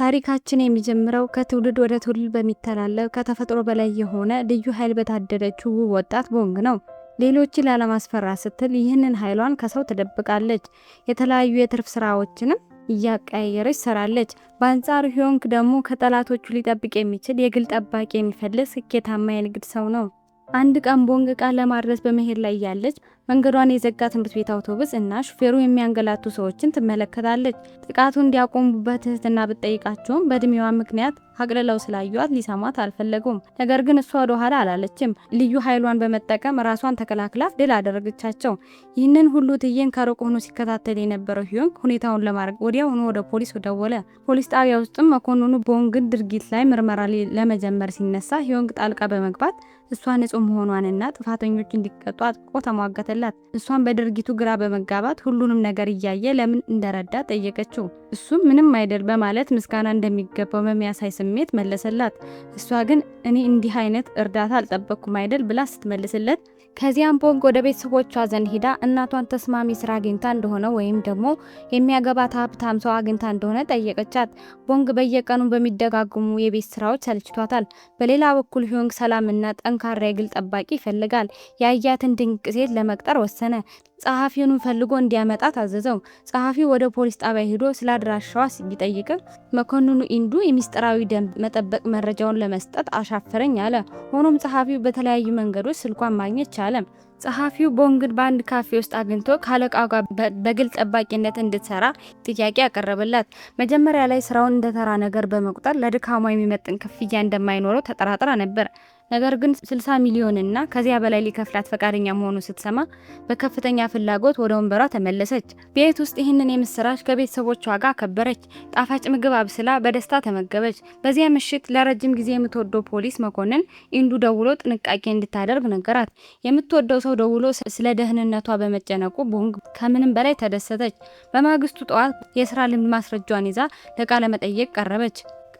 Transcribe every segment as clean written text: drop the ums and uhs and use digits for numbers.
ታሪካችን የሚጀምረው ከትውልድ ወደ ትውልድ በሚተላለፍ ከተፈጥሮ በላይ የሆነ ልዩ ኃይል በታደለችው ውብ ወጣት ቦንግ ነው። ሌሎችን ላለማስፈራት ስትል ይህንን ኃይሏን ከሰው ትደብቃለች። የተለያዩ የትርፍ ስራዎችንም እያቀያየረች ሰራለች። በአንጻሩ ሂዮንግ ደግሞ ከጠላቶቹ ሊጠብቅ የሚችል የግል ጠባቂ የሚፈልግ ስኬታማ የንግድ ሰው ነው። አንድ ቀን ቦንግ ዕቃ ለማድረስ በመሄድ ላይ ያለች መንገዷን የዘጋ ትምህርት ቤት አውቶቡስ እና ሹፌሩ የሚያንገላቱ ሰዎችን ትመለከታለች። ጥቃቱን እንዲያቆሙበት ትህትና ብትጠይቃቸውም በእድሜዋ ምክንያት አቅልለው ስላዩት ሊሰማት አልፈለጉም። ነገር ግን እሷ ወደ ኋላ አላለችም። ልዩ ኃይሏን በመጠቀም ራሷን ተከላክላ ድል አደረገቻቸው። ይህንን ሁሉ ትዕይንት ከሩቅ ሆኖ ሲከታተል የነበረው ሂዮንግ ሁኔታውን ለማድረግ ወዲያውኑ ወደ ፖሊስ ደወለ። ፖሊስ ጣቢያ ውስጥም መኮንኑ ቦንግን ድርጊት ላይ ምርመራ ለመጀመር ሲነሳ ሂዮንግ ጣልቃ በመግባት እሷ ንጹህ መሆኗንና ጥፋተኞች እንዲቀጡ አጥብቆ ተሟገተላት። እሷን በድርጊቱ ግራ በመጋባት ሁሉንም ነገር እያየ ለምን እንደረዳ ጠየቀችው። እሱም ምንም አይደል በማለት ምስጋና እንደሚገባው በሚያሳይ ስሜት መለሰላት። እሷ ግን እኔ እንዲህ አይነት እርዳታ አልጠበቅኩም አይደል ብላ ስትመልስለት፣ ከዚያም ቦንግ ወደ ቤተሰቦቿ ዘንድ ሂዳ እናቷን ተስማሚ ስራ አግኝታ እንደሆነ ወይም ደግሞ የሚያገባት ሀብታም ሰው አግኝታ እንደሆነ ጠየቀቻት። ቦንግ በየቀኑ በሚደጋግሙ የቤት ስራዎች ሰልችቷታል። በሌላ በኩል ሂዮንግ ሰላምና ጠንካራ የግል ጠባቂ ይፈልጋል። ያያትን ድንቅ ሴት ለመቅጠር ወሰነ። ጸሐፊውን ፈልጎ እንዲያመጣ ታዘዘው። ጸሐፊው ወደ ፖሊስ ጣቢያ ሄዶ ስለ አድራሻዋ ቢጠይቅ መኮንኑ ኢንዱ የሚስጥራዊ ደንብ መጠበቅ መረጃውን ለመስጠት አሻፈረኝ አለ። ሆኖም ጸሐፊው በተለያዩ መንገዶች ስልኳን ማግኘት ቻለ። ጸሐፊው ቦንግን በአንድ ካፌ ውስጥ አግኝቶ ካለቃው ጋር በግል ጠባቂነት እንድትሰራ ጥያቄ ያቀረበላት። መጀመሪያ ላይ ስራውን እንደተራ ነገር በመቁጠር ለድካሟ የሚመጥን ክፍያ እንደማይኖረው ተጠራጥራ ነበር። ነገር ግን 60 ሚሊዮን እና ከዚያ በላይ ሊከፍላት ፈቃደኛ መሆኑን ስትሰማ በከፍተኛ ፍላጎት ወደ ወንበሯ ተመለሰች። ቤት ውስጥ ይህንን የምስራች ከቤተሰቦቿ ጋር ከበረች። ጣፋጭ ምግብ አብስላ በደስታ ተመገበች። በዚያ ምሽት ለረጅም ጊዜ የምትወደው ፖሊስ መኮንን ኢንዱ ደውሎ ጥንቃቄ እንድታደርግ ነገራት። የምትወደው ሰው ደውሎ ስለ ደህንነቷ በመጨነቁ ቦንግ ከምንም በላይ ተደሰተች። በማግስቱ ጠዋት የስራ ልምድ ማስረጃዋን ይዛ ለቃለ መጠይቅ ቀረበች።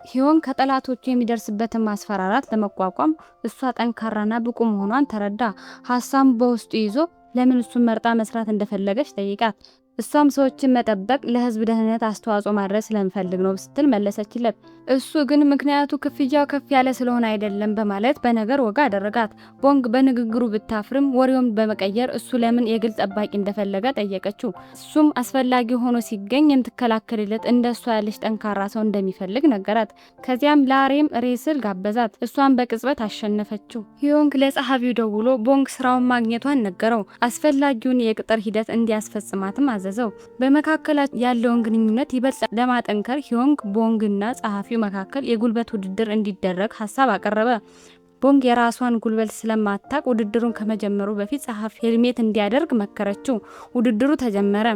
ሂዮንግ ከጠላቶቹ የሚደርስበትን ማስፈራራት ለመቋቋም እሷ ጠንካራና ብቁ መሆኗን ተረዳ። ሀሳቡ በውስጡ ይዞ ለምን እሱን መርጣ መስራት እንደፈለገች ጠይቃት። እሷም ሰዎችን መጠበቅ ለህዝብ ደህንነት አስተዋጽኦ ማድረግ ስለምፈልግ ነው ስትል መለሰችለት። እሱ ግን ምክንያቱ ክፍያው ከፍ ያለ ስለሆነ አይደለም በማለት በነገር ወጋ አደረጋት። ቦንግ በንግግሩ ብታፍርም ወሬውን በመቀየር እሱ ለምን የግል ጠባቂ እንደፈለገ ጠየቀችው። እሱም አስፈላጊ ሆኖ ሲገኝ የምትከላከልለት እንደሷ ያለች ጠንካራ ሰው እንደሚፈልግ ነገራት። ከዚያም ላሬም ሬስል ጋበዛት። እሷን በቅጽበት አሸነፈችው። ሂዮንግ ለጸሐፊው ደውሎ ቦንግ ስራውን ማግኘቷን ነገረው። አስፈላጊውን የቅጥር ሂደት እንዲያስፈጽማትም አዘዘው። በመካከላቸው ያለውን ግንኙነት ይበልጥ ለማጠንከር ሂዮንግ ቦንግና ጸሐፊው መካከል የጉልበት ውድድር እንዲደረግ ሀሳብ አቀረበ። ቦንግ የራሷን ጉልበት ስለማታቅ ውድድሩን ከመጀመሩ በፊት ጸሐፊ ሄልሜት እንዲያደርግ መከረችው። ውድድሩ ተጀመረ።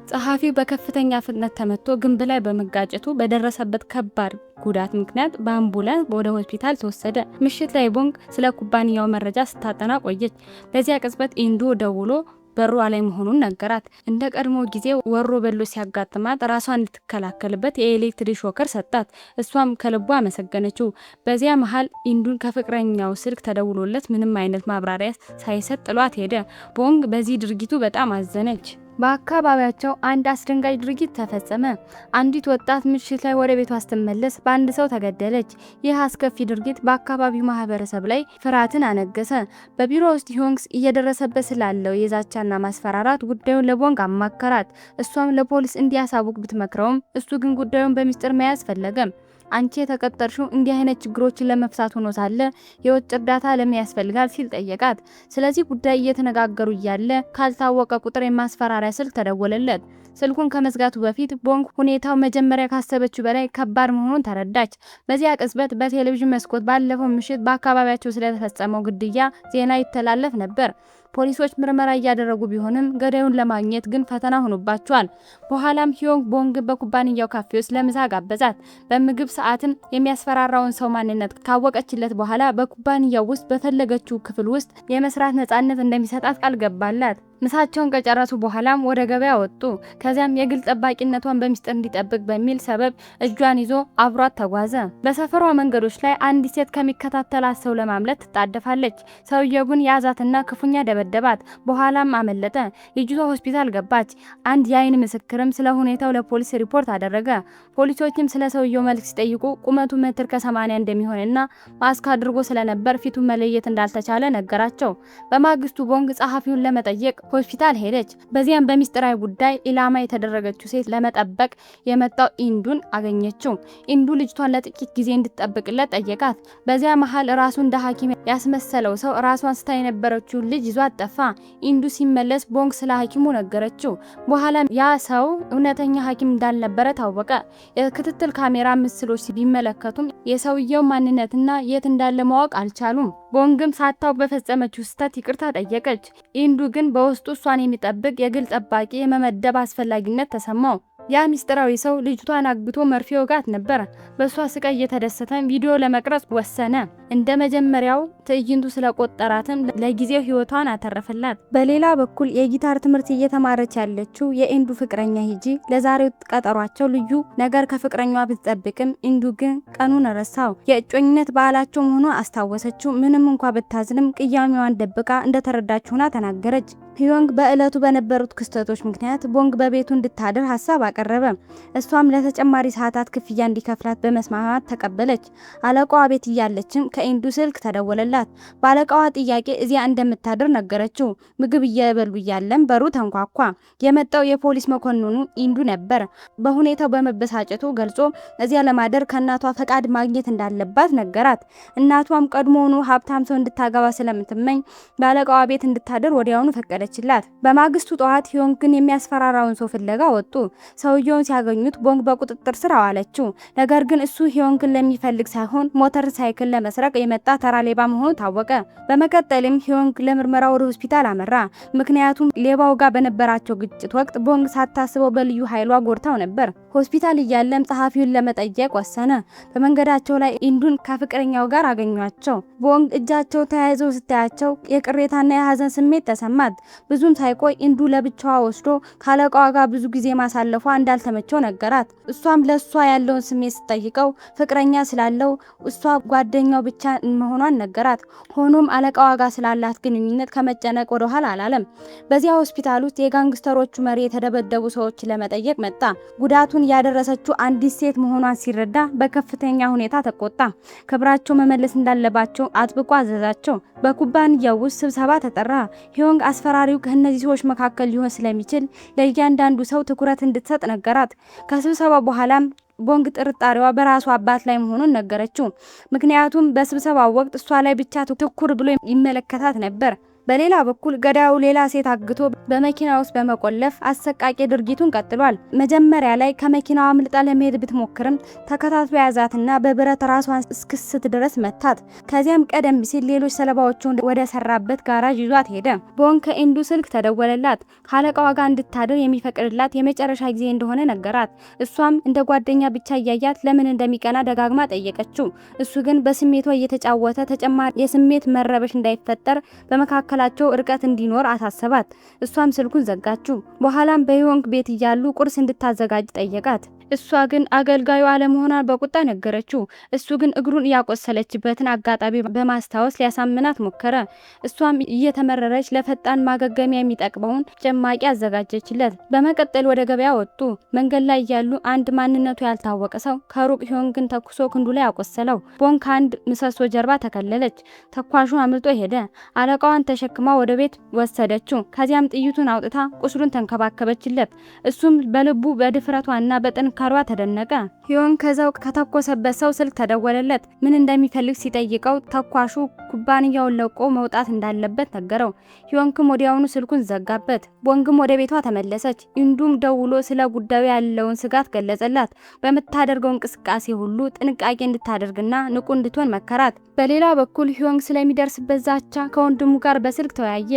ጸሐፊው በከፍተኛ ፍጥነት ተመቶ ግንብ ላይ በመጋጨቱ በደረሰበት ከባድ ጉዳት ምክንያት በአምቡላንስ ወደ ሆስፒታል ተወሰደ። ምሽት ላይ ቦንግ ስለ ኩባንያው መረጃ ስታጠና ቆየች። በዚያ ቅጽበት ኢንዱ ደውሎ በሩ ላይ መሆኑን ነገራት። እንደ ቀድሞ ጊዜ ወሮ በሎ ሲያጋጥማት ራሷን እንድትከላከልበት የኤሌክትሪክ ሾከር ሰጣት። እሷም ከልቧ አመሰገነችው። በዚያ መሃል ኢንዱን ከፍቅረኛው ስልክ ተደውሎለት ምንም አይነት ማብራሪያ ሳይሰጥ ጥሏት ሄደ። ቦንግ በዚህ ድርጊቱ በጣም አዘነች። በአካባቢያቸው አንድ አስደንጋጭ ድርጊት ተፈጸመ። አንዲት ወጣት ምሽት ላይ ወደ ቤቷ ስትመለስ በአንድ ሰው ተገደለች። ይህ አስከፊ ድርጊት በአካባቢው ማህበረሰብ ላይ ፍርሃትን አነገሰ። በቢሮ ውስጥ ሂዮንግ እየደረሰበት ስላለው የዛቻና ማስፈራራት ጉዳዩን ለቦንግ አማከራት። እሷም ለፖሊስ እንዲያሳውቅ ብትመክረውም እሱ ግን ጉዳዩን በሚስጥር መያዝ ፈለገ። አንቺ የተቀጠርሽው እንዲህ አይነት ችግሮችን ለመፍታት ሆኖ ሳለ የውጭ እርዳታ ለምን ያስፈልጋል ሲል ጠየቃት። ስለዚህ ጉዳይ እየተነጋገሩ እያለ ካልታወቀ ቁጥር የማስፈራሪያ ስልክ ተደወለለት። ስልኩን ከመዝጋቱ በፊት ቦንግ ሁኔታው መጀመሪያ ካሰበችው በላይ ከባድ መሆኑን ተረዳች። በዚያ ቅጽበት በቴሌቪዥን መስኮት ባለፈው ምሽት በአካባቢያቸው ስለተፈጸመው ግድያ ዜና ይተላለፍ ነበር። ፖሊሶች ምርመራ እያደረጉ ቢሆንም ገዳዩን ለማግኘት ግን ፈተና ሆኖባቸዋል። በኋላም ሂዮንግ ቦንግ በኩባንያው ካፌ ውስጥ ለምሳ ጋበዛት። በምግብ ሰዓትን የሚያስፈራራውን ሰው ማንነት ካወቀችለት በኋላ በኩባንያው ውስጥ በፈለገችው ክፍል ውስጥ የመስራት ነፃነት እንደሚሰጣት ቃል ገባላት። ምሳቸውን ከጨረሱ በኋላም ወደ ገበያ ወጡ። ከዚያም የግል ጠባቂነቷን በሚስጥር እንዲጠብቅ በሚል ሰበብ እጇን ይዞ አብሯት ተጓዘ። በሰፈሯ መንገዶች ላይ አንዲት ሴት ከሚከታተላት ሰው ለማምለጥ ትጣደፋለች። ሰውየው ግን ያዛትና ክፉኛ ደበደባት። በኋላም አመለጠ። ልጅቷ ሆስፒታል ገባች። አንድ የአይን ምስክርም ስለ ሁኔታው ለፖሊስ ሪፖርት አደረገ። ፖሊሶችም ስለ ሰውየው መልክ ሲጠይቁ ቁመቱ ሜትር ከ80 እንደሚሆንና ማስክ አድርጎ ስለነበር ፊቱን መለየት እንዳልተቻለ ነገራቸው። በማግስቱ ቦንግ ጸሐፊውን ለመጠየቅ ሆስፒታል ሄደች። በዚያም በሚስጥራዊ ጉዳይ ኢላማ የተደረገችው ሴት ለመጠበቅ የመጣው ኢንዱን አገኘችው። ኢንዱ ልጅቷን ለጥቂት ጊዜ እንድትጠብቅለት ጠየቃት። በዚያ መሃል ራሱ እንደ ሐኪም ያስመሰለው ሰው ራሷን ስታ የነበረችውን ልጅ ይዟት ጠፋ። ኢንዱ ሲመለስ ቦንግ ስለ ሐኪሙ ነገረችው። በኋላ ያ ሰው እውነተኛ ሐኪም እንዳልነበረ ታወቀ። የክትትል ካሜራ ምስሎች ቢመለከቱም የሰውየው ማንነትና የት እንዳለ ማወቅ አልቻሉም። ቦንግም ሳታው በፈጸመችው ስህተት ይቅርታ ጠየቀች። ኢንዱ ግን በውስጡ እሷን የሚጠብቅ የግል ጠባቂ የመመደብ አስፈላጊነት ተሰማው። ያ ሚስጥራዊ ሰው ልጅቷን አግቶ መርፌ ወጋት ነበር። በሷ ስቃይ እየተደሰተ ቪዲዮ ለመቅረጽ ወሰነ። እንደ መጀመሪያው ትዕይንቱ ስለቆጠራትም ለጊዜው ህይወቷን አተረፈላት። በሌላ በኩል የጊታር ትምህርት እየተማረች ያለችው የኢንዱ ፍቅረኛ ሂጂ ለዛሬው ቀጠሯቸው ልዩ ነገር ከፍቅረኛዋ ብትጠብቅም ኢንዱ ግን ቀኑን ረሳው። የእጮኝነት በዓላቸው መሆኑ አስታወሰችው። ምንም እንኳ ብታዝንም ቅያሜዋን ደብቃ እንደተረዳች ሆና ተናገረች። ሂዮንግ በእለቱ በነበሩት ክስተቶች ምክንያት ቦንግ በቤቱ እንድታድር ሀሳብ አቀረበ። እሷም ለተጨማሪ ሰዓታት ክፍያ እንዲከፍላት በመስማማት ተቀበለች። አለቃዋ ቤት እያለችም ከኢንዱ ስልክ ተደወለላት። ባለቃዋ ጥያቄ እዚያ እንደምታድር ነገረችው። ምግብ እየበሉ እያለም በሩ ተንኳኳ። የመጣው የፖሊስ መኮንኑ ኢንዱ ነበር። በሁኔታው በመበሳጨቱ ገልጾ እዚያ ለማደር ከእናቷ ፈቃድ ማግኘት እንዳለባት ነገራት። እናቷም ቀድሞውኑ ሀብታም ሰው እንድታገባ ስለምትመኝ ባለቃዋ ቤት እንድታድር ወዲያውኑ ፈቀደችላት። በማግስቱ ጠዋት ሂዮንግን የሚያስፈራራውን ሰው ፍለጋ ወጡ። ሰውየውን ሲያገኙት ቦንግ በቁጥጥር ስር አዋለችው። ነገር ግን እሱ ሂዮንግን ለሚፈልግ ሳይሆን ሞተር ሳይክል ለመስረቅ የመጣ ተራ ሌባ መሆኑ ታወቀ። በመቀጠልም ሂዮንግ ለምርመራ ወደ ሆስፒታል አመራ። ምክንያቱም ሌባው ጋር በነበራቸው ግጭት ወቅት ቦንግ ሳታስበው በልዩ ኃይሏ ጎድታው ነበር። ሆስፒታል እያለም ጸሐፊውን ለመጠየቅ ወሰነ። በመንገዳቸው ላይ ኢንዱን ከፍቅረኛው ጋር አገኟቸው። ቦንግ እጃቸው ተያይዘው ስታያቸው የቅሬታና የሀዘን ስሜት ተሰማት። ብዙም ሳይቆይ ኢንዱ ለብቻዋ ወስዶ ካለቃዋ ጋር ብዙ ጊዜ ማሳለፏ እንዳልተመቸው ነገራት። እሷም ለሷ ያለውን ስሜት ስትጠይቀው ፍቅረኛ ስላለው እሷ ጓደኛው ብቻ መሆኗን ነገራት። ሆኖም አለቃዋ ጋር ስላላት ግንኙነት ከመጨነቅ ወደ ኋላ አላለም። በዚያ ሆስፒታል ውስጥ የጋንግስተሮቹ መሪ የተደበደቡ ሰዎች ለመጠየቅ መጣ። ጉዳቱን ያደረሰችው አንዲት ሴት መሆኗን ሲረዳ በከፍተኛ ሁኔታ ተቆጣ። ክብራቸው መመለስ እንዳለባቸው አጥብቆ አዘዛቸው። በኩባንያው ውስጥ ስብሰባ ተጠራ። ሂዮንግ አስፈራሪው ከእነዚህ ሰዎች መካከል ሊሆን ስለሚችል ለእያንዳንዱ ሰው ትኩረት እንድትሰጥ ነገራት። ከስብሰባ በኋላም ቦንግ ጥርጣሬዋ በራሱ አባት ላይ መሆኑን ነገረችው። ምክንያቱም በስብሰባው ወቅት እሷ ላይ ብቻ ትኩር ብሎ ይመለከታት ነበር። በሌላ በኩል ገዳዩ ሌላ ሴት አግቶ በመኪና ውስጥ በመቆለፍ አሰቃቂ ድርጊቱን ቀጥሏል። መጀመሪያ ላይ ከመኪናዋ አምልጣ ለመሄድ ብትሞክርም ተከታትሎ ያዛትና በብረት ራሷን እስክስት ድረስ መታት። ከዚያም ቀደም ሲል ሌሎች ሰለባዎቹን ወደ ሰራበት ጋራዥ ይዟት ሄደ። ቦንግ ከኢንዱ ስልክ ተደወለላት። ካለቃዋ ጋር እንድታድር የሚፈቅድላት የመጨረሻ ጊዜ እንደሆነ ነገራት። እሷም እንደ ጓደኛ ብቻ እያያት ለምን እንደሚቀና ደጋግማ ጠየቀችው። እሱ ግን በስሜቷ እየተጫወተ ተጨማሪ የስሜት መረበሽ እንዳይፈጠር በመካከል ቸው እርቀት እንዲኖር አሳሰባት። እሷም ስልኩን ዘጋችው። በኋላም በሂዮንግ ቤት እያሉ ቁርስ እንድታዘጋጅ ጠየቃት። እሷ ግን አገልጋዩ አለመሆኗን በቁጣ ነገረችው። እሱ ግን እግሩን ያቆሰለችበትን አጋጣሚ በማስታወስ ሊያሳምናት ሞከረ። እሷም እየተመረረች ለፈጣን ማገገሚያ የሚጠቅመውን ጭማቂ አዘጋጀችለት። በመቀጠል ወደ ገበያ ወጡ። መንገድ ላይ እያሉ አንድ ማንነቱ ያልታወቀ ሰው ከሩቅ ሂዮንግን ተኩሶ ክንዱ ላይ አቆሰለው። ቦንግ ከአንድ ምሰሶ ጀርባ ተከለለች። ተኳሹ አምልጦ ሄደ። አለቃዋን ተሸክማ ወደ ቤት ወሰደችው። ከዚያም ጥይቱን አውጥታ ቁስሉን ተንከባከበችለት። እሱም በልቡ በድፍረቷና በጥንካሬዋ ተደነቀ። ሂዮንግ ከዛው ከተኮሰበት ሰው ስልክ ተደወለለት። ምን እንደሚፈልግ ሲጠይቀው ተኳሹ ኩባንያውን ለቆ መውጣት እንዳለበት ነገረው። ሂዮንግም ወዲያውኑ ስልኩን ዘጋበት። ቦንግም ወደ ቤቷ ተመለሰች። ኢንዱም ደውሎ ስለ ጉዳዩ ያለውን ስጋት ገለጸላት። በምታደርገው እንቅስቃሴ ሁሉ ጥንቃቄ እንድታደርግና ንቁ እንድትሆን መከራት። በሌላ በኩል ሂዮንግ ስለሚደርስበት ዛቻ ከወንድሙ ጋር በስልክ ተወያየ።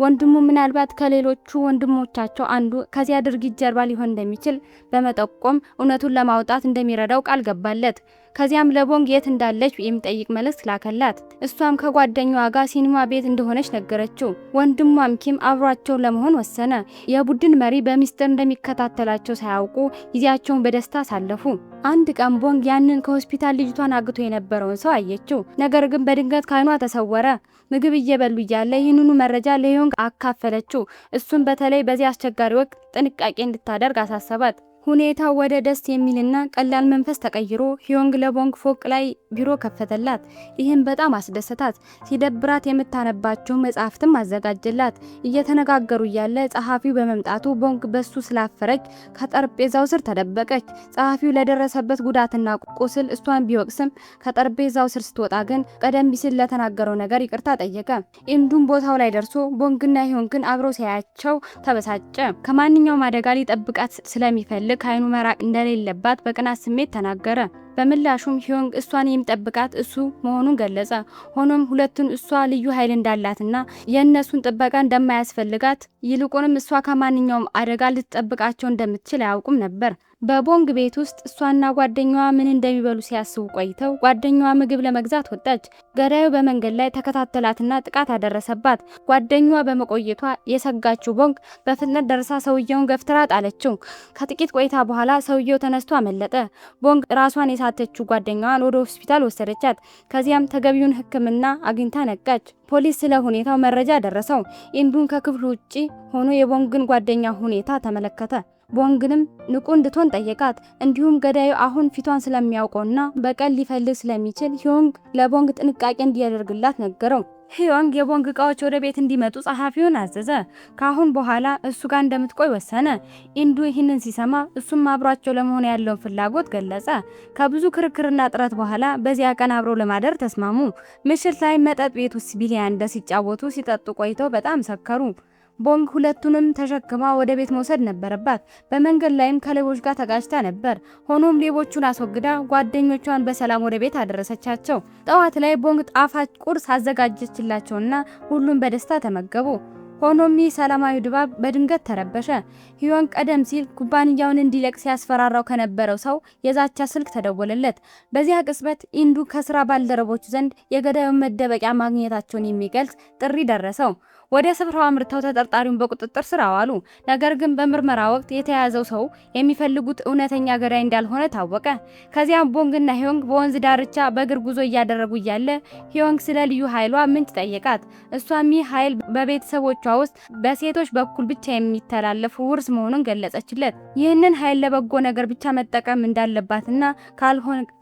ወንድሙ ምናልባት ከሌሎቹ ወንድሞቻቸው አንዱ ከዚያ ድርጊት ጀርባ ሊሆን እንደሚችል በመጠቆም እውነቱን ለማውጣት እንደሚረዳው ቃል ገባለት። ከዚያም ለቦንግ የት እንዳለች የሚጠይቅ መልእክት ላከላት። እሷም ከጓደኛዋ ጋር ሲኒማ ቤት እንደሆነች ነገረችው። ወንድሟም ኪም አብሯቸው ለመሆን ወሰነ። የቡድን መሪ በሚስጥር እንደሚከታተላቸው ሳያውቁ ጊዜያቸውን በደስታ አሳለፉ። አንድ ቀን ቦንግ ያንን ከሆስፒታል ልጅቷን አግቶ የነበረውን ሰው አየችው። ነገር ግን በድንገት ከዓይኗ ተሰወረ። ምግብ እየበሉ እያለ ይህንኑ መረጃ ለሂዮንግ አካፈለችው። እሱም በተለይ በዚህ አስቸጋሪ ወቅት ጥንቃቄ እንድታደርግ አሳሰባት። ሁኔታው ወደ ደስ የሚልና ቀላል መንፈስ ተቀይሮ ሂዮንግ ለቦንግ ፎቅ ላይ ቢሮ ከፈተላት። ይህም በጣም አስደሰታት። ሲደብራት የምታነባቸው መጽሐፍትም አዘጋጀላት። እየተነጋገሩ እያለ ጸሐፊው በመምጣቱ ቦንግ በሱ ስላፈረች ከጠረጴዛው ስር ተደበቀች። ጸሐፊው ለደረሰበት ጉዳትና ቁስል እሷን ቢወቅስም ከጠረጴዛው ስር ስትወጣ ግን ቀደም ሲል ለተናገረው ነገር ይቅርታ ጠየቀ። ኢንዱም ቦታው ላይ ደርሶ ቦንግና ሂዮንግን አብረው ሲያያቸው ተበሳጨ። ከማንኛውም አደጋ ሊጠብቃት ስለሚፈልግ ከዓይኑ መራቅ እንደሌለባት በቅናት ስሜት ተናገረ። በምላሹም ሂዮንግ እሷን የሚጠብቃት እሱ መሆኑን ገለጸ። ሆኖም ሁለቱን እሷ ልዩ ኃይል እንዳላትና የእነሱን ጥበቃ እንደማያስፈልጋት ይልቁንም እሷ ከማንኛውም አደጋ ልትጠብቃቸው እንደምትችል አያውቁም ነበር። በቦንግ ቤት ውስጥ እሷና ጓደኛዋ ምን እንደሚበሉ ሲያስቡ ቆይተው ጓደኛዋ ምግብ ለመግዛት ወጣች። ገዳዩ በመንገድ ላይ ተከታተላትና ጥቃት አደረሰባት። ጓደኛዋ በመቆየቷ የሰጋችው ቦንግ በፍጥነት ደርሳ ሰውየውን ገፍትራ ጣለችው። ከጥቂት ቆይታ በኋላ ሰውየው ተነስቶ አመለጠ። ቦንግ ራሷን የሳተችው ጓደኛዋን ወደ ሆስፒታል ወሰደቻት። ከዚያም ተገቢውን ሕክምና አግኝታ ነቃች። ፖሊስ ስለ ሁኔታው መረጃ ደረሰው። ኢንዱን ከክፍሉ ውጪ ሆኖ የቦንግን ጓደኛ ሁኔታ ተመለከተ። ቦንግንም ንቁ እንድትሆን ጠየቃት። እንዲሁም ገዳዩ አሁን ፊቷን ስለሚያውቀውና በቀል ሊፈልግ ስለሚችል ሂዮንግ ለቦንግ ጥንቃቄ እንዲያደርግላት ነገረው። ሂዮንግ የቦንግ እቃዎች ወደ ቤት እንዲመጡ ጸሐፊውን አዘዘ። ካሁን በኋላ እሱ ጋር እንደምትቆይ ወሰነ። ኢንዱ ይህንን ሲሰማ እሱም አብሯቸው ለመሆን ያለውን ፍላጎት ገለጸ። ከብዙ ክርክርና ጥረት በኋላ በዚያ ቀን አብረው ለማደር ተስማሙ። ምሽት ላይ መጠጥ ቤት ውስጥ ቢሊያንደር ሲጫወቱ ሲጠጡ ቆይተው በጣም ሰከሩ። ቦንግ ሁለቱንም ተሸክማ ወደ ቤት መውሰድ ነበረባት። በመንገድ ላይም ከሌቦች ጋር ተጋጭታ ነበር። ሆኖም ሌቦቹን አስወግዳ ጓደኞቿን በሰላም ወደ ቤት አደረሰቻቸው። ጠዋት ላይ ቦንግ ጣፋጭ ቁርስ አዘጋጀችላቸውና ሁሉም በደስታ ተመገቡ። ሆኖም ይህ ሰላማዊ ድባብ በድንገት ተረበሸ። ሂዮንግ ቀደም ሲል ኩባንያውን እንዲለቅ ሲያስፈራራው ከነበረው ሰው የዛቻ ስልክ ተደወለለት። በዚያ ቅጽበት ኢንዱ ከስራ ባልደረቦቹ ዘንድ የገዳዩን መደበቂያ ማግኘታቸውን የሚገልጽ ጥሪ ደረሰው። ወደ ስፍራው አምርተው ተጠርጣሪውን በቁጥጥር ስር አዋሉ። ነገር ግን በምርመራ ወቅት የተያዘው ሰው የሚፈልጉት እውነተኛ ገዳይ እንዳልሆነ ታወቀ። ከዚያም ቦንግና ሂዮንግ በወንዝ ዳርቻ በእግር ጉዞ እያደረጉ እያለ ሂዮንግ ስለ ልዩ ኃይሏ ምንጭ ጠየቃት። እሷም ይህ ኃይል በቤተሰቦቿ ውስጥ በሴቶች በኩል ብቻ የሚተላለፍ ውርስ መሆኑን ገለጸችለት። ይህንን ኃይል ለበጎ ነገር ብቻ መጠቀም እንዳለባትና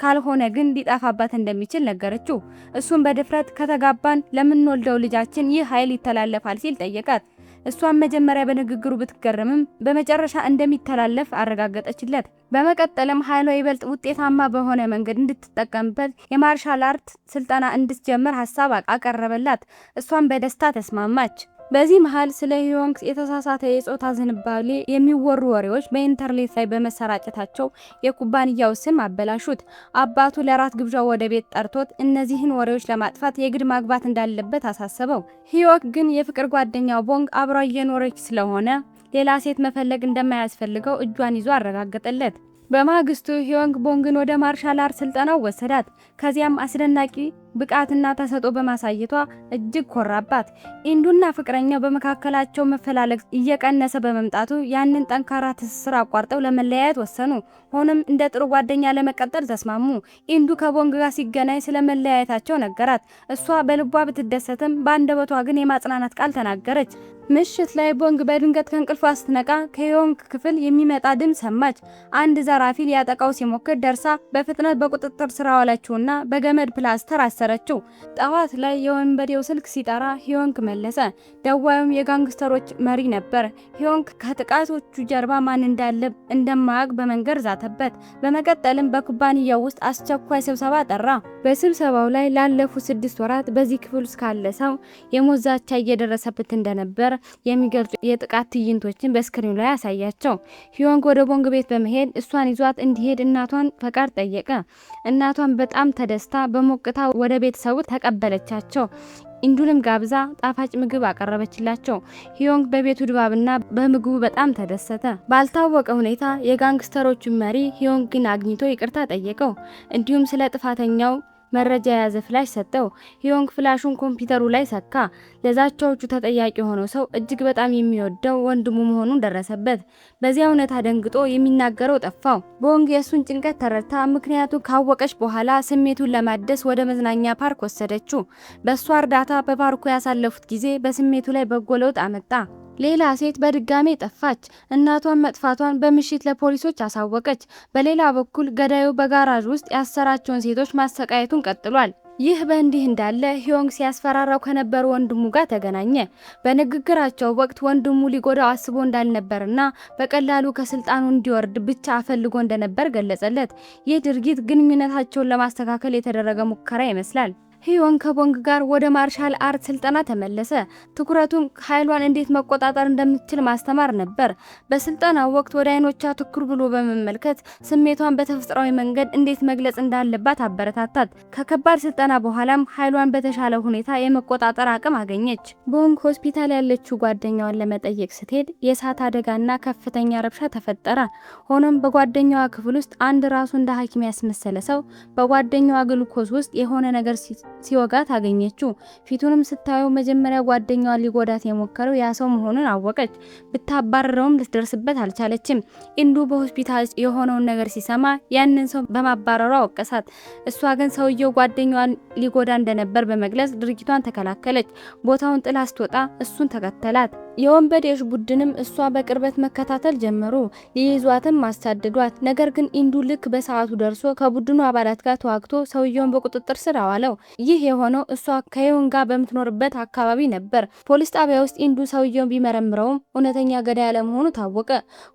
ካልሆነ ግን ሊጠፋባት እንደሚችል ነገረችው። እሱም በድፍረት ከተጋባን ለምንወልደው ልጃችን ይህ ኃይል ይተላለፋል ሲል ጠየቃት። እሷም መጀመሪያ በንግግሩ ብትገረምም በመጨረሻ እንደሚተላለፍ አረጋገጠችለት። በመቀጠልም ኃይሏ ይበልጥ ውጤታማ በሆነ መንገድ እንድትጠቀምበት የማርሻል አርት ስልጠና እንድትጀምር ሀሳብ አቀረበላት። እሷም በደስታ ተስማማች። በዚህ መሃል ስለ ሂዮንግ የተሳሳተ የጾታ ዝንባሌ የሚወሩ ወሬዎች በኢንተርኔት ላይ በመሰራጨታቸው የኩባንያው ስም አበላሹት። አባቱ ለራት ግብዣው ወደ ቤት ጠርቶት እነዚህን ወሬዎች ለማጥፋት የግድ ማግባት እንዳለበት አሳሰበው። ሂዮንግ ግን የፍቅር ጓደኛው ቦንግ አብራ እየኖረች ስለሆነ ሌላ ሴት መፈለግ እንደማያስፈልገው እጇን ይዞ አረጋገጠለት። በማግስቱ ሂዮንግ ቦንግን ወደ ማርሻል አርት ስልጠናው ወሰዳት። ከዚያም አስደናቂ ብቃትና ተሰጥኦ በማሳየቷ እጅግ ኮራባት። ኢንዱና ፍቅረኛው በመካከላቸው መፈላለግ እየቀነሰ በመምጣቱ ያንን ጠንካራ ትስስር አቋርጠው ለመለያየት ወሰኑ። ሆኖም እንደ ጥሩ ጓደኛ ለመቀጠል ተስማሙ። ኢንዱ ከቦንግ ጋር ሲገናኝ ስለመለያየታቸው ነገራት። እሷ በልቧ ብትደሰትም በአንደበቷ ግን የማጽናናት ቃል ተናገረች። ምሽት ላይ ቦንግ በድንገት ከእንቅልፏ ስትነቃ ከሂዮንግ ክፍል የሚመጣ ድምፅ ሰማች። አንድ ዘራፊ ሊያጠቃው ሲሞክር ደርሳ በፍጥነት በቁጥጥር ስር አዋለችውና በገመድ ፕላስተር አሰረችው። ጠዋት ላይ የወንበዴው ስልክ ሲጠራ ሂዮንግ መለሰ። ደዋዩም የጋንግስተሮች መሪ ነበር። ሂዮንግ ከጥቃቶቹ ጀርባ ማን እንዳለ እንደማያውቅ በመንገር ዛተበት። በመቀጠልም በኩባንያው ውስጥ አስቸኳይ ስብሰባ ጠራ። በስብሰባው ላይ ላለፉት 6 ወራት በዚህ ክፍል ውስጥ ካለ ሰው የሞት ዛቻ እየደረሰበት እንደነበር የሚገልጹ የጥቃት ትዕይንቶችን በስክሪኑ ላይ ያሳያቸው። ሂዮንግ ወደ ቦንግ ቤት በመሄድ እሷን ይዟት እንዲሄድ እናቷን ፈቃድ ጠየቀ። እናቷን በጣም ተደስታ በሞቅታ ወደ ቤተሰቡ ተቀበለቻቸው። ኢንዱንም ጋብዛ ጣፋጭ ምግብ አቀረበችላቸው። ሂዮንግ በቤቱ ድባብና በምግቡ በጣም ተደሰተ። ባልታወቀ ሁኔታ የጋንግስተሮቹን መሪ ሂዮንግን አግኝቶ ይቅርታ ጠየቀው። እንዲሁም ስለ ጥፋተኛው መረጃ የያዘ ፍላሽ ሰጠው። ሂዮንግ ፍላሹን ኮምፒውተሩ ላይ ሰካ። ለዛቻዎቹ ተጠያቂ የሆነው ሰው እጅግ በጣም የሚወደው ወንድሙ መሆኑን ደረሰበት። በዚያ እውነታ ደንግጦ የሚናገረው ጠፋው። ቦንግ የእሱን ጭንቀት ተረድታ ምክንያቱ ካወቀች በኋላ ስሜቱን ለማደስ ወደ መዝናኛ ፓርክ ወሰደችው። በእሷ እርዳታ በፓርኩ ያሳለፉት ጊዜ በስሜቱ ላይ በጎ ለውጥ አመጣ። ሌላ ሴት በድጋሜ ጠፋች። እናቷን መጥፋቷን በምሽት ለፖሊሶች አሳወቀች። በሌላ በኩል ገዳዩ በጋራዥ ውስጥ ያሰራቸውን ሴቶች ማሰቃየቱን ቀጥሏል። ይህ በእንዲህ እንዳለ ሂዮንግ ሲያስፈራራው ከነበሩ ወንድሙ ጋር ተገናኘ። በንግግራቸው ወቅት ወንድሙ ሊጎዳው አስቦ እንዳልነበርና በቀላሉ ከስልጣኑ እንዲወርድ ብቻ ፈልጎ እንደነበር ገለጸለት። ይህ ድርጊት ግንኙነታቸውን ለማስተካከል የተደረገ ሙከራ ይመስላል። ሂዮንግ ከቦንግ ጋር ወደ ማርሻል አርት ስልጠና ተመለሰ። ትኩረቱም ኃይሏን እንዴት መቆጣጠር እንደምትችል ማስተማር ነበር። በስልጠናው ወቅት ወደ አይኖቿ ትኩር ብሎ በመመልከት ስሜቷን በተፈጥሯዊ መንገድ እንዴት መግለጽ እንዳለባት አበረታታት። ከከባድ ስልጠና በኋላም ኃይሏን በተሻለ ሁኔታ የመቆጣጠር አቅም አገኘች። ቦንግ ሆስፒታል ያለችው ጓደኛዋን ለመጠየቅ ስትሄድ የእሳት አደጋና ከፍተኛ ረብሻ ተፈጠረ። ሆኖም በጓደኛዋ ክፍል ውስጥ አንድ ራሱ እንደ ሐኪም ያስመሰለ ሰው በጓደኛዋ ግሉኮስ ውስጥ የሆነ ነገር ሲወጋት አገኘችው። ፊቱንም ስታየው መጀመሪያ ጓደኛዋን ሊጎዳት የሞከረው ያ ሰው መሆኑን አወቀች። ብታባረረውም ልትደርስበት አልቻለችም። ኢንዱ በሆስፒታል የሆነውን ነገር ሲሰማ ያንን ሰው በማባረሯ ወቀሳት። እሷ ግን ሰውየው ጓደኛዋን ሊጎዳ እንደነበር በመግለጽ ድርጊቷን ተከላከለች። ቦታውን ጥላ ስትወጣ እሱን ተከተላት። የወንበዴዎች ቡድንም እሷ በቅርበት መከታተል ጀመሩ። ሊይዟትም ማሳደዷት። ነገር ግን ኢንዱ ልክ በሰዓቱ ደርሶ ከቡድኑ አባላት ጋር ተዋግቶ ሰውየውን በቁጥጥር ስር አዋለው። ይህ የሆነው እሷ ከሂዮንግ ጋር በምትኖርበት አካባቢ ነበር። ፖሊስ ጣቢያ ውስጥ ኢንዱ ሰውየውን ቢመረምረውም እውነተኛ ገዳይ አለመሆኑ ታወቀ።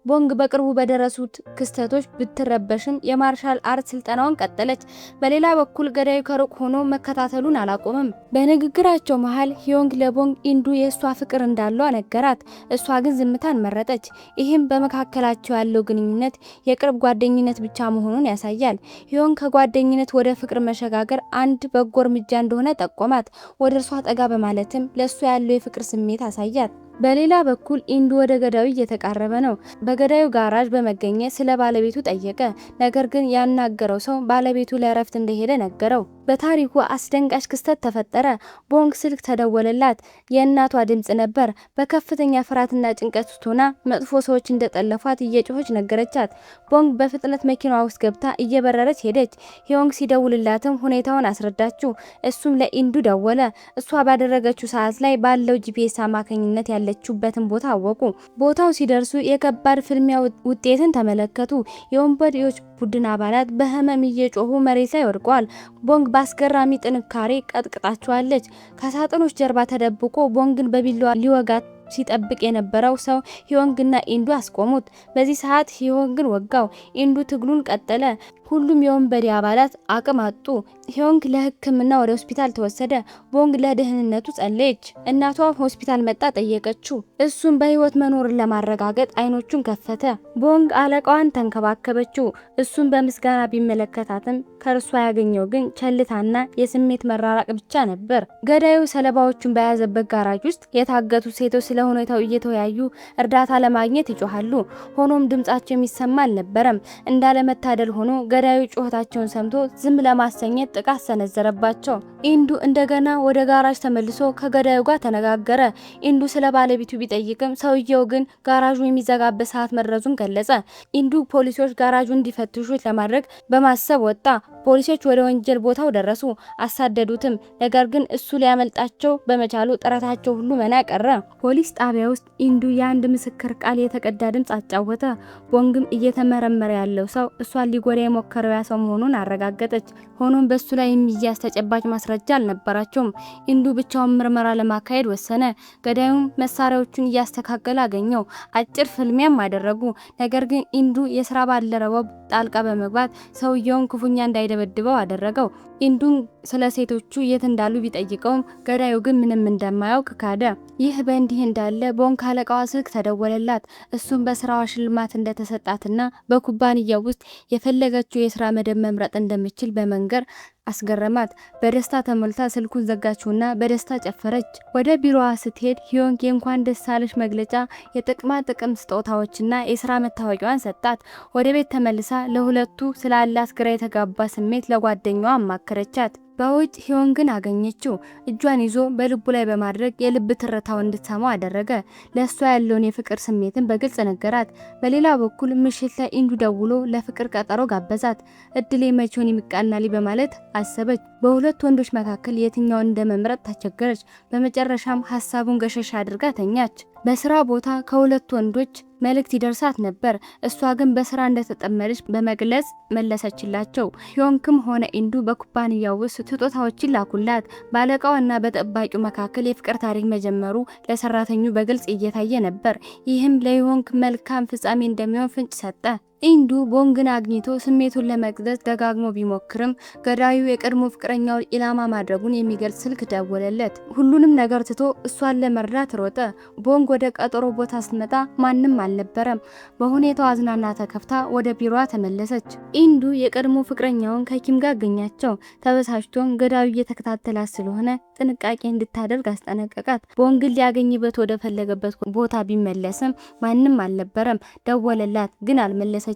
ቦንግ በቅርቡ በደረሱት ክስተቶች ብትረበሽም የማርሻል አርት ስልጠናውን ቀጠለች። በሌላ በኩል ገዳዩ ከሩቅ ሆኖ መከታተሉን አላቆመም። በንግግራቸው መሃል ሂዮንግ ለቦንግ ኢንዱ የእሷ ፍቅር እንዳለው ነገራት። እሷ ግን ዝምታን መረጠች። ይህም በመካከላቸው ያለው ግንኙነት የቅርብ ጓደኝነት ብቻ መሆኑን ያሳያል። ሂዮንግ ከጓደኝነት ወደ ፍቅር መሸጋገር አንድ በጎ እርምጃ እንደሆነ ጠቆማት። ወደ እርሷ ጠጋ በማለትም ለእሱ ያለው የፍቅር ስሜት አሳያት። በሌላ በኩል ኢንዱ ወደ ገዳዩ እየተቃረበ ነው። በገዳዩ ጋራዥ በመገኘት ስለ ባለቤቱ ጠየቀ። ነገር ግን ያናገረው ሰው ባለቤቱ ለእረፍት እንደሄደ ነገረው። በታሪኩ አስደንጋጭ ክስተት ተፈጠረ። ቦንግ ስልክ ተደወለላት። የእናቷ ድምጽ ነበር። በከፍተኛ ፍርሃትና ጭንቀት ውስጥ ሆና መጥፎ ሰዎች እንደጠለፏት እየጮኸች ነገረቻት። ቦንግ በፍጥነት መኪናዋ ውስጥ ገብታ እየበረረች ሄደች። ሂዮንግ ሲደውልላትም ሁኔታውን አስረዳችው። እሱም ለኢንዱ ደወለ። እሷ ባደረገችው ሰዓት ላይ ባለው ጂፒኤስ አማካኝነት ያለችበትን ቦታ አወቁ። ቦታው ሲደርሱ የከባድ ፍልሚያ ውጤትን ተመለከቱ። የወንበዴዎች ቡድን አባላት በህመም እየጮሁ መሬት ላይ ወድቀዋል። ቦንግ በአስገራሚ ጥንካሬ ቀጥቅጣቸዋለች። ከሳጥኖች ጀርባ ተደብቆ ቦንግን በቢላዋ ሊወጋት ሲጠብቅ የነበረው ሰው ሂዮንግና ኢንዱ አስቆሙት። በዚህ ሰዓት ሂዮንግን ወጋው። ኢንዱ ትግሉን ቀጠለ። ሁሉም የወንበዴ አባላት አቅም አጡ። ሂዮንግ ለሕክምና ወደ ሆስፒታል ተወሰደ። ቦንግ ለደህንነቱ ጸለየች። እናቷ ሆስፒታል መጣ ጠየቀችው። እሱም በህይወት መኖርን ለማረጋገጥ አይኖቹን ከፈተ። ቦንግ አለቃዋን ተንከባከበችው። እሱም በምስጋና ቢመለከታትም ከእርሷ ያገኘው ግን ቸልታና የስሜት መራራቅ ብቻ ነበር። ገዳዩ ሰለባዎቹን በያዘበት ጋራጅ ውስጥ የታገቱ ሴቶች ስለ ሁኔታው እየተወያዩ እርዳታ ለማግኘት ይጮሃሉ። ሆኖም ድምጻቸው የሚሰማ አልነበረም። እንዳለመታደል ሆኖ ገዳዩ ጩኸታቸውን ሰምቶ ዝም ለማሰኘት ጥቃት ሰነዘረባቸው። ኢንዱ እንደገና ወደ ጋራጅ ተመልሶ ከገዳዩ ጋር ተነጋገረ። ኢንዱ ስለ ባለቤቱ ቢጠይቅም ሰውየው ግን ጋራዡ የሚዘጋበት ሰዓት መድረሱን ገለጸ። ኢንዱ ፖሊሶች ጋራዡ እንዲፈትሹት ለማድረግ በማሰብ ወጣ። ፖሊሶች ወደ ወንጀል ቦታው ደረሱ፣ አሳደዱትም። ነገር ግን እሱ ሊያመልጣቸው በመቻሉ ጥረታቸው ሁሉ መና ቀረ። ፖሊስ ጣቢያ ውስጥ ኢንዱ የአንድ ምስክር ቃል የተቀዳ ድምጽ አጫወተ። ቦንግም እየተመረመረ ያለው ሰው እሷን ሊጎዳ የሞከረው ያ ሰው መሆኑን አረጋገጠች። ሆኖም በሱ ላይ የሚያዝ ተጨባጭ ማስረጃ አልነበራቸውም። ኢንዱ ብቻውን ምርመራ ለማካሄድ ወሰነ። ገዳዩም መሳሪያዎቹን እያስተካከለ አገኘው። አጭር ፍልሚያም አደረጉ። ነገር ግን ኢንዱ የስራ ባልደረባው ጣልቃ በመግባት ሰውየውን ክፉኛ እንዳይደበድበው አደረገው። ኢንዱን ስለ ሴቶቹ የት እንዳሉ ቢጠይቀውም ገዳዩ ግን ምንም እንደማያውቅ ካደ። ይህ በእንዲህ እንዳለ ቦንግ አለቃዋ ስልክ ተደወለላት። እሱም በስራዋ ሽልማት እንደተሰጣትና በኩባንያው ውስጥ የፈለገችው በፈለገችው የስራ መደብ መምረጥ እንደምትችል በመንገር አስገረማት። በደስታ ተሞልታ ስልኩን ዘጋችውና በደስታ ጨፈረች። ወደ ቢሮዋ ስትሄድ ሂዮንግ የእንኳን ደስ አለሽ መግለጫ፣ የጥቅማ ጥቅም ስጦታዎችና የስራ መታወቂያዋን ሰጣት። ወደ ቤት ተመልሳ ለሁለቱ ስላላት ግራ የተጋባ ስሜት ለጓደኛዋ አማከረቻት። በውጭ ሂዮንግን አገኘችው። እጇን ይዞ በልቡ ላይ በማድረግ የልብ ትርታው እንድትሰማው አደረገ። ለሷ ያለውን የፍቅር ስሜትን በግልጽ ነገራት። በሌላ በኩል ምሽት ላይ ኢንዱ ደውሎ ለፍቅር ቀጠሮ ጋበዛት። እድሌ መቼውን ይምቃናል በማለት አሰበች። በሁለት ወንዶች መካከል የትኛውን እንደመምረጥ ተቸገረች። በመጨረሻም ሀሳቡን ገሸሽ አድርጋ ተኛች። በስራ ቦታ ከሁለት ወንዶች መልእክት ይደርሳት ነበር። እሷ ግን በስራ እንደተጠመደች በመግለጽ መለሰችላቸው። ሂዮንግም ሆነ ኢንዱ በኩባንያው ውስጥ ስጦታዎችን ላኩላት። ባለቃውና በጠባቂው መካከል የፍቅር ታሪክ መጀመሩ ለሰራተኙ በግልጽ እየታየ ነበር። ይህም ለሂዮንግ መልካም ፍጻሜ እንደሚሆን ፍንጭ ሰጠ። ኢንዱ ቦንግን አግኝቶ ስሜቱን ለመግለጽ ደጋግሞ ቢሞክርም ገዳዩ የቀድሞ ፍቅረኛው ኢላማ ማድረጉን የሚገልጽ ስልክ ደወለለት። ሁሉንም ነገር ትቶ እሷን ለመርዳት ሮጠ። ቦንግ ወደ ቀጠሮ ቦታ ስትመጣ ማንም አልነበረም። በሁኔታው አዝናና ተከፍታ ወደ ቢሮዋ ተመለሰች። ኢንዱ የቀድሞ ፍቅረኛውን ከኪም ጋር አገኛቸው። ተበሳጭቶም ገዳዩ እየተከታተላት ስለሆነ ጥንቃቄ እንድታደርግ አስጠነቀቃት። ቦንግን ሊያገኝበት ወደ ፈለገበት ቦታ ቢመለስም ማንም አልነበረም። ደወለላት ግን አልመለሰችም።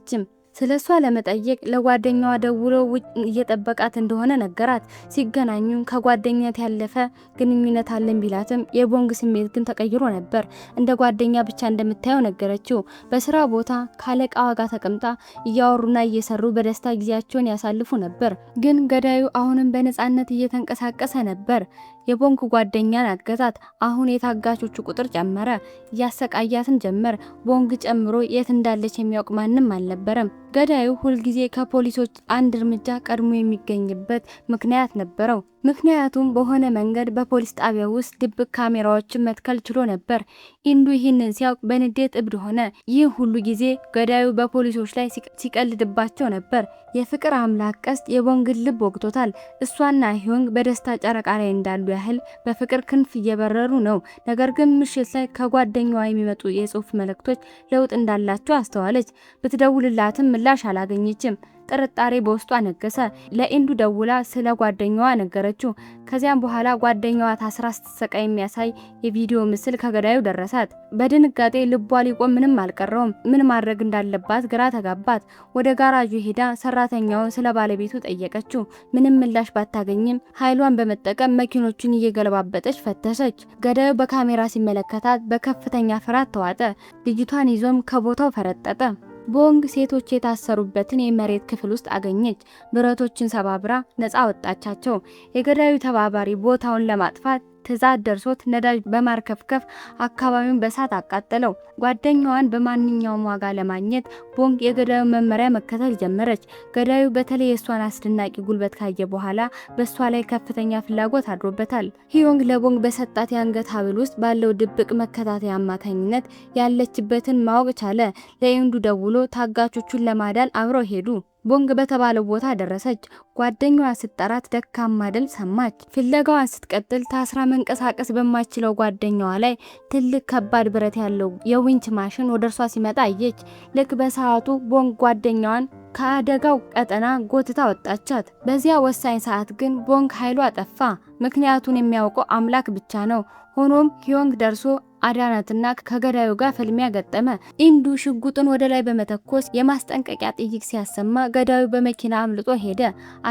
ስለሷ ለመጠየቅ ለጓደኛዋ ደውሎ ውጭ እየጠበቃት እንደሆነ ነገራት። ሲገናኙ ከጓደኛት ያለፈ ግንኙነት አለን ቢላትም የቦንግ ስሜት ግን ተቀይሮ ነበር። እንደ ጓደኛ ብቻ እንደምታየው ነገረችው። በስራ ቦታ ካለቃዋ ጋር ተቀምጣ እያወሩና እየሰሩ በደስታ ጊዜያቸውን ያሳልፉ ነበር። ግን ገዳዩ አሁንም በነፃነት እየተንቀሳቀሰ ነበር። የቦንግ ጓደኛን አገታት። አሁን የታጋቾቹ ቁጥር ጨመረ። እያሰቃያትን ጀመር። ቦንግ ጨምሮ የት እንዳለች የሚያውቅ ማንም አልነበረም። ገዳዩ ሁልጊዜ ከፖሊሶች አንድ እርምጃ ቀድሞ የሚገኝበት ምክንያት ነበረው። ምክንያቱም በሆነ መንገድ በፖሊስ ጣቢያ ውስጥ ድብቅ ካሜራዎችን መትከል ችሎ ነበር። ኢንዱ ይህንን ሲያውቅ በንዴት እብድ ሆነ። ይህ ሁሉ ጊዜ ገዳዩ በፖሊሶች ላይ ሲቀልድባቸው ነበር። የፍቅር አምላክ ቀስት የቦንግን ልብ ወግቶታል። እሷና ሂዮንግ በደስታ ጨረቃ ላይ እንዳሉ ያህል በፍቅር ክንፍ እየበረሩ ነው። ነገር ግን ምሽት ላይ ከጓደኛዋ የሚመጡ የጽሁፍ መልእክቶች ለውጥ እንዳላቸው አስተዋለች። ብትደውልላትም ምላሽ አላገኘችም። ጥርጣሬ በውስጧ ነገሰ። ለኢንዱ ደውላ ስለ ጓደኛዋ ነገረችው። ከዚያም በኋላ ጓደኛዋ ታስራ ስትሰቃይ የሚያሳይ የቪዲዮ ምስል ከገዳዩ ደረሳት። በድንጋጤ ልቧ ሊቆም ምንም አልቀረውም። ምን ማድረግ እንዳለባት ግራ ተጋባት። ወደ ጋራዡ ሄዳ ሰራተኛውን ስለ ባለቤቱ ጠየቀችው። ምንም ምላሽ ባታገኝም ኃይሏን በመጠቀም መኪኖቹን እየገለባበጠች ፈተሸች። ገዳዩ በካሜራ ሲመለከታት በከፍተኛ ፍርሃት ተዋጠ። ልጅቷን ይዞም ከቦታው ፈረጠጠ። ቦንግ ሴቶች የታሰሩበትን የመሬት ክፍል ውስጥ አገኘች። ብረቶችን ሰባብራ ነፃ ወጣቻቸው። የገዳዩ ተባባሪ ቦታውን ለማጥፋት ትዕዛዝ ደርሶት ነዳጅ በማርከፍከፍ አካባቢውን በሳት አቃጠለው። ጓደኛዋን በማንኛውም ዋጋ ለማግኘት ቦንግ የገዳዩ መመሪያ መከተል ጀመረች። ገዳዩ በተለይ የሷን አስደናቂ ጉልበት ካየ በኋላ በሷ ላይ ከፍተኛ ፍላጎት አድሮበታል። ሂዮንግ ለቦንግ በሰጣት የአንገት ሐብል ውስጥ ባለው ድብቅ መከታተያ አማካኝነት ያለችበትን ማወቅ ቻለ። ለኢንዱ ደውሎ ታጋቾቹን ለማዳን አብረው ሄዱ። ቦንግ በተባለው ቦታ ደረሰች። ጓደኛዋ ስትጠራት ደካማ ድምፅ ሰማች። ፍለጋዋን ስትቀጥል ታስራ መንቀሳቀስ በማይችለው ጓደኛዋ ላይ ትልቅ ከባድ ብረት ያለው የዊንች ማሽን ወደ እርሷ ሲመጣ አየች። ልክ በሰዓቱ ቦንግ ጓደኛዋን ከአደጋው ቀጠና ጎትታ ወጣቻት። በዚያ ወሳኝ ሰዓት ግን ቦንግ ኃይሉ አጠፋ። ምክንያቱን የሚያውቀው አምላክ ብቻ ነው። ሆኖም ሂዮንግ ደርሶ አዳናትና ከገዳዩ ጋር ፍልሚያ ገጠመ። ኢንዱ ሽጉጥን ወደ ላይ በመተኮስ የማስጠንቀቂያ ጥይት ሲያሰማ ገዳዩ በመኪና አምልጦ ሄደ።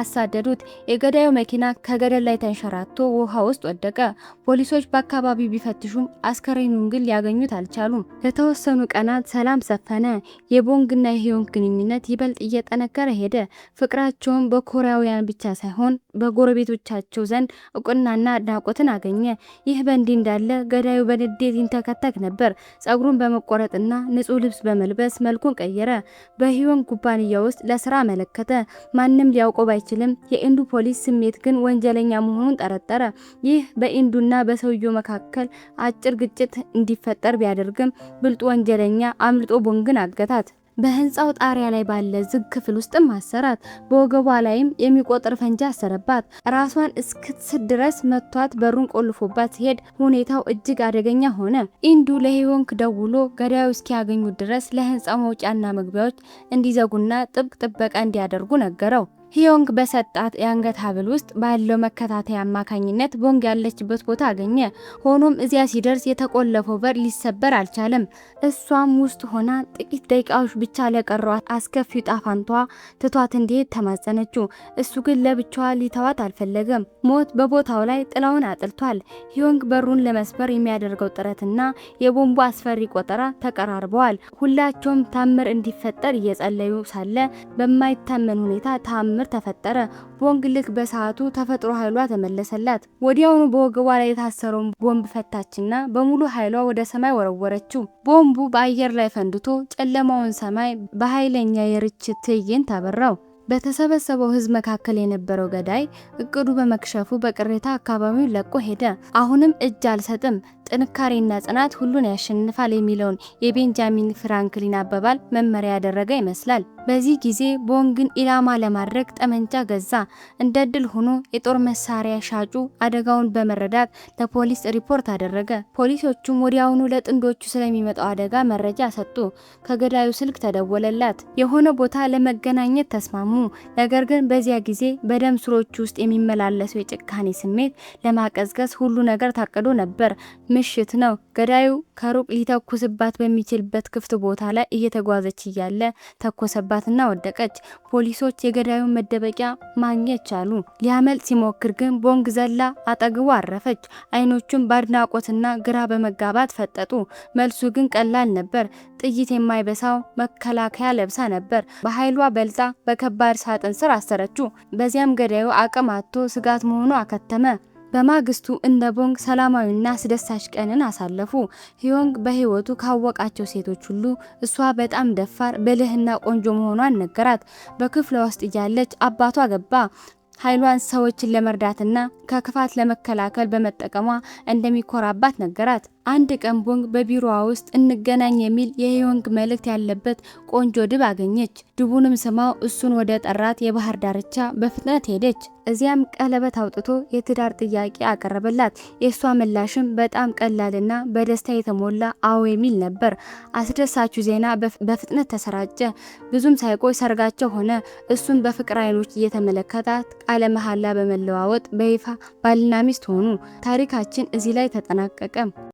አሳደዱት። የገዳዩ መኪና ከገደል ላይ ተንሸራቶ ውሃ ውስጥ ወደቀ። ፖሊሶች በአካባቢው ቢፈትሹም አስከሬኑን ግን ሊያገኙት አልቻሉም። ለተወሰኑ ቀናት ሰላም ሰፈነ። የቦንግና የሂዮንግ ግንኙነት ይበልጥ እየጠነከረ ሄደ። ፍቅራቸውን በኮሪያውያን ብቻ ሳይሆን በጎረቤቶቻቸው ዘንድ እውቅናና አድናቆትን አገኘ። ይህ በእንዲህ እንዳለ ገዳዩ በንዴት ይንተከተክ ነበር። ጸጉሩን በመቆረጥና ንጹህ ልብስ በመልበስ መልኩን ቀየረ። በሂዮንግ ኩባንያ ውስጥ ለስራ መለከተ። ማንም ሊያውቀው ባይችልም የኢንዱ ፖሊስ ስሜት ግን ወንጀለኛ መሆኑን ጠረጠረ። ይህ በኢንዱና በሰውየው መካከል አጭር ግጭት እንዲፈጠር ቢያደርግም ብልጡ ወንጀለኛ አምልጦ ቦንግን አገታት። በህንፃው ጣሪያ ላይ ባለ ዝግ ክፍል ውስጥም አሰራት። በወገቧ ላይም የሚቆጥር ፈንጂ አሰረባት። ራሷን እስክትስት ድረስ መቷት በሩን ቆልፎባት ሲሄድ ሁኔታው እጅግ አደገኛ ሆነ። ኢንዱ ለሂዮንግ ደውሎ ገዳዩ እስኪያገኙ ድረስ ለህንፃው መውጫና መግቢያዎች እንዲዘጉና ጥብቅ ጥበቃ እንዲያደርጉ ነገረው። ሂዮንግ በሰጣት የአንገት ሐብል ውስጥ ባለው መከታተያ አማካኝነት ቦንግ ያለችበት ቦታ አገኘ። ሆኖም እዚያ ሲደርስ የተቆለፈው በር ሊሰበር አልቻለም። እሷም ውስጥ ሆና ጥቂት ደቂቃዎች ብቻ ለቀሯት አስከፊው ጣፋንቷ ትቷት እንዲሄድ ተማጸነችው። እሱ ግን ለብቻዋ ሊተዋት አልፈለገም። ሞት በቦታው ላይ ጥላውን አጥልቷል። ሂዮንግ በሩን ለመስበር የሚያደርገው ጥረትና የቦምቡ አስፈሪ ቆጠራ ተቀራርበዋል። ሁላቸውም ታምር እንዲፈጠር እየጸለዩ ሳለ በማይታመን ሁኔታ ታምር ተፈጠረ። ቦንግ ልክ በሰዓቱ ተፈጥሮ ኃይሏ ተመለሰላት። ወዲያውኑ በወገቧ ላይ የታሰረውን ቦምብ ፈታችና በሙሉ ኃይሏ ወደ ሰማይ ወረወረችው። ቦምቡ በአየር ላይ ፈንድቶ ጨለማውን ሰማይ በኃይለኛ የርችት ትዕይንት አበራው። በተሰበሰበው ህዝብ መካከል የነበረው ገዳይ እቅዱ በመክሸፉ በቅሬታ አካባቢውን ለቆ ሄደ። አሁንም እጅ አልሰጥም፣ ጥንካሬና ጽናት ሁሉን ያሸንፋል የሚለውን የቤንጃሚን ፍራንክሊን አባባል መመሪያ ያደረገ ይመስላል። በዚህ ጊዜ ቦንግን ኢላማ ለማድረግ ጠመንጃ ገዛ። እንደ ድል ሆኖ የጦር መሳሪያ ሻጩ አደጋውን በመረዳት ለፖሊስ ሪፖርት አደረገ። ፖሊሶቹም ወዲያውኑ ለጥንዶቹ ስለሚመጣው አደጋ መረጃ ሰጡ። ከገዳዩ ስልክ ተደወለላት። የሆነ ቦታ ለመገናኘት ተስማሙ። ነገር ግን በዚያ ጊዜ በደም ስሮቹ ውስጥ የሚመላለሰው የጭካኔ ስሜት ለማቀዝቀዝ ሁሉ ነገር ታቅዶ ነበር። ምሽት ነው። ገዳዩ ከሩቅ ሊተኩስባት በሚችልበት ክፍት ቦታ ላይ እየተጓዘች እያለ ተኮሰባትና ወደቀች። ፖሊሶች የገዳዩን መደበቂያ ማግኘት ቻሉ። ሊያመልጥ ሲሞክር ግን ቦንግ ዘላ አጠገቡ አረፈች። አይኖቹም በአድናቆትና ግራ በመጋባት ፈጠጡ። መልሱ ግን ቀላል ነበር። ጥይት የማይበሳው መከላከያ ለብሳ ነበር። በኃይሏ በልጣ በከባድ ሳጥን ስር አሰረችው። በዚያም ገዳዩ አቅም አጥቶ ስጋት መሆኑ አከተመ። በማግስቱ እንደ ቦንግ ሰላማዊና አስደሳች ቀንን አሳለፉ። ሂዮንግ በህይወቱ ካወቃቸው ሴቶች ሁሉ እሷ በጣም ደፋር፣ ብልህና ቆንጆ መሆኗን ነገራት። በክፍሏ ውስጥ እያለች አባቷ ገባ። ኃይሏን ሰዎችን ለመርዳትና ከክፋት ለመከላከል በመጠቀሟ እንደሚኮራባት ነገራት። አንድ ቀን ቦንግ በቢሮዋ ውስጥ እንገናኝ የሚል የሂዮንግ መልእክት ያለበት ቆንጆ ድብ አገኘች። ድቡንም ስማው እሱን ወደ ጠራት የባህር ዳርቻ በፍጥነት ሄደች። እዚያም ቀለበት አውጥቶ የትዳር ጥያቄ አቀረበላት። የእሷ ምላሽም በጣም ቀላልና በደስታ የተሞላ አዎ የሚል ነበር። አስደሳቹ ዜና በፍጥነት ተሰራጨ። ብዙም ሳይቆይ ሰርጋቸው ሆነ። እሱን በፍቅር አይኖች እየተመለከታት ቃለ መሐላ በመለዋወጥ በይፋ ባልና ሚስት ሆኑ። ታሪካችን እዚህ ላይ ተጠናቀቀ።